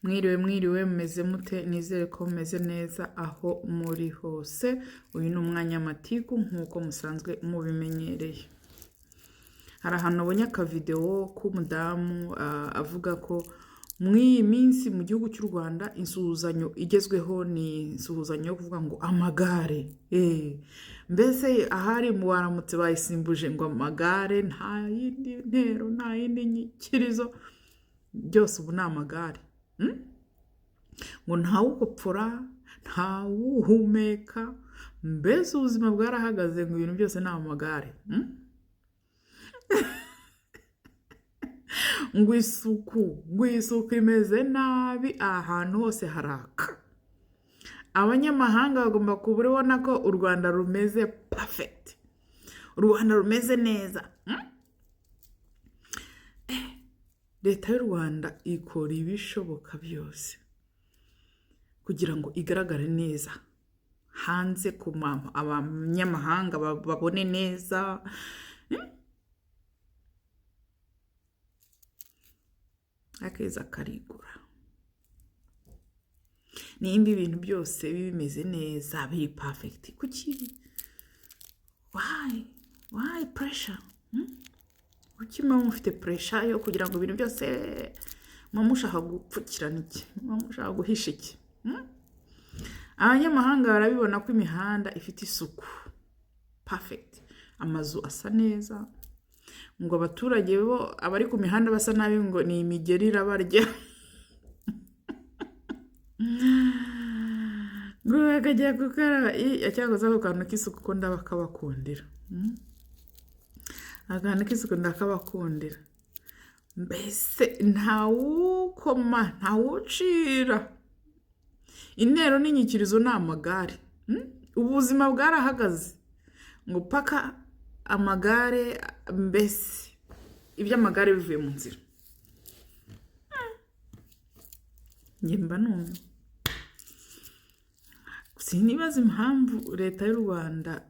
Mwiriwe mumeze mute? Nizere ko mumeze neza aho muri hose. Uyu ni umwanya w'amatiku nk'uko musanzwe mubimenyereye. Hari ahantu abonye akavidewo k'umudamu avuga ko mw'iyi minsi mu gihugu cy'u Rwanda insuhuzanyo igezweho ni insuhuzanyo yo kuvuga ngo amagare. Mbese ahari mu baramutse bayisimbuje ngo amagare, nta yindi ntero, nta yindi nyikirizo, byose ubu ni amagare. Ngo ntawukopfora, ntawuhumeka, mbese ubuzima bwarahagaze ngo ibintu byose ni amagare. Ngo isuku imeze nabi, ahantu hose haraka. Abanyamahanga bagomba kubona ko u Rwanda rumeze perfect, u Rwanda rumeze neza. Leta y'u Rwanda ikora ibishoboka byose kugira ngo igaragare neza hanze ku abanyamahanga babone neza. Akeza karigura. Nimba ibintu byose bimeze neza, biri perfect, kuki why pressure? Kuki mufite pressure yo kugira ngo ibintu byose mushaka gupfukirana iki, mushaka guhisha iki? Abanyamahanga barabibona ko imihanda ifite isuku perfect, amazu asa neza, ngo abaturage bo abari ku mihanda basa nabi ngo ni imigeri irabarya. Ngo bakajya gukara cyangwa se ako kantu k'isuku ko ndabakabakundira. Akantu k'isuku ndakabakundira. Mbese ntawukoma, ntawucira. Intero n'inyikirizo ni amagare. Ubuzima bwarahagaze ngo paka amagare, mbese iby'amagare bivuye mu nzira. Mba numva sinibaza impamvu leta y'u Rwanda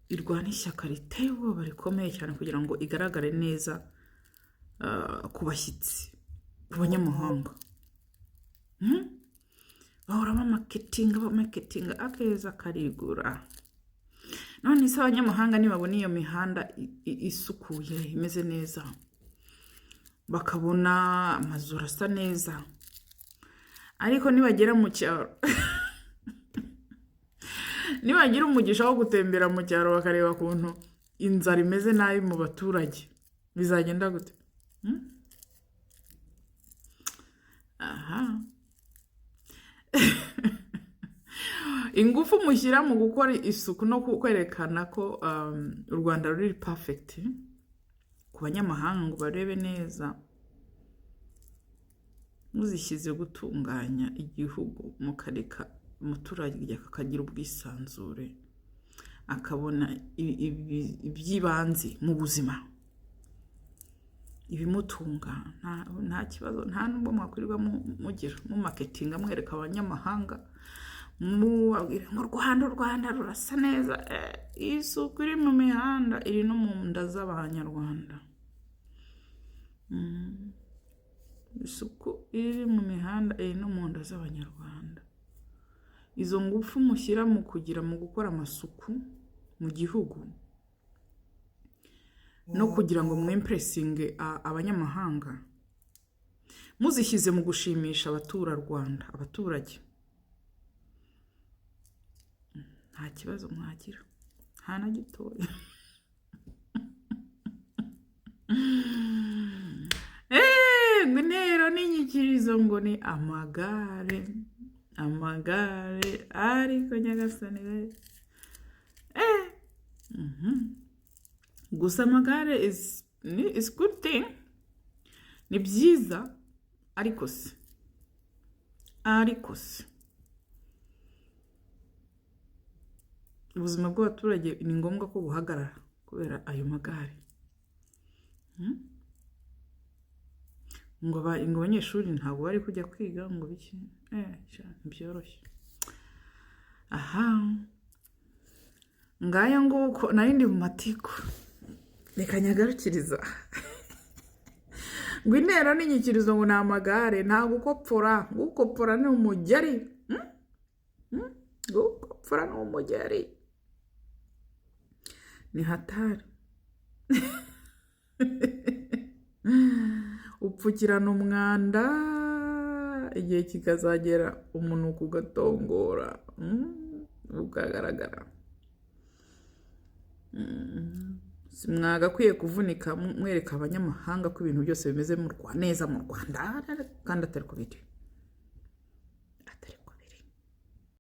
irwana ishyaka riteye ubwoba rikomeye cyane kugira ngo igaragare neza ku bashyitsi, ku banyamahanga. Bahora bamaketinga akeza karigura. None se abanyamahanga nibabona iyo mihanda isukuye imeze neza, bakabona amazu asa neza, ariko nibagera mu cyaro nibagira umugisha wo gutembera mu cyaro bakareba ukuntu inzara imeze nabi mu baturage, bizagenda gute? Ingufu mushyira mu gukora isuku no kwerekana ko u Rwanda ruri perfect ku banyamahanga ngo barebe neza, muzishyize gutunganya igihugu, mukareka umuturage akagira ubwisanzure, akabona iby'ibanze mu buzima, ibimutunga, nta kibazo, nta nubwo mwakwirirwa mugira mu marketing mwereka abanyamahanga mubabwira ngo u Rwanda rurasa neza. Isuku iri mu mihanda iri no mu nda z'abanyarwanda. Isuku iri mu mihanda iri no mu nda z'abanyarwanda. Izo ngufu mushyira mu gukora amasuku mu gihugu no kugira ngo mwimpressinge abanyamahanga, muzishyize mu gushimisha abaturarwanda, abaturage, nta kibazo mwagira, nta na gitoya. Intero n'inyikirizo ngo ni amagare ariko nyagasani gusa amagare is good thing, ni byiza, ariko se ubuzima bw'abaturage ni ngombwa ko buhagarara kubera ayo magare. Ngo abanyeshuri ntabwo bari kujya kwiga ngo biki, byoroshye. Ngaya nguko narindi mu matiku, reka nyagarukiriza. ngo intero n'inyikirizo ngo ni amagare, nta gukopfora, gukopfora ni umugeri, gukopfora ni umugeri, ni hatari. Upfukirana umwanda igihe kikazagera umunuko ugatongora, ukagaragara. Mwagakwiye kuvunika mwereka abanyamahanga ko ibintu byose bimeze neza mu Rwanda kandi atari ku biti.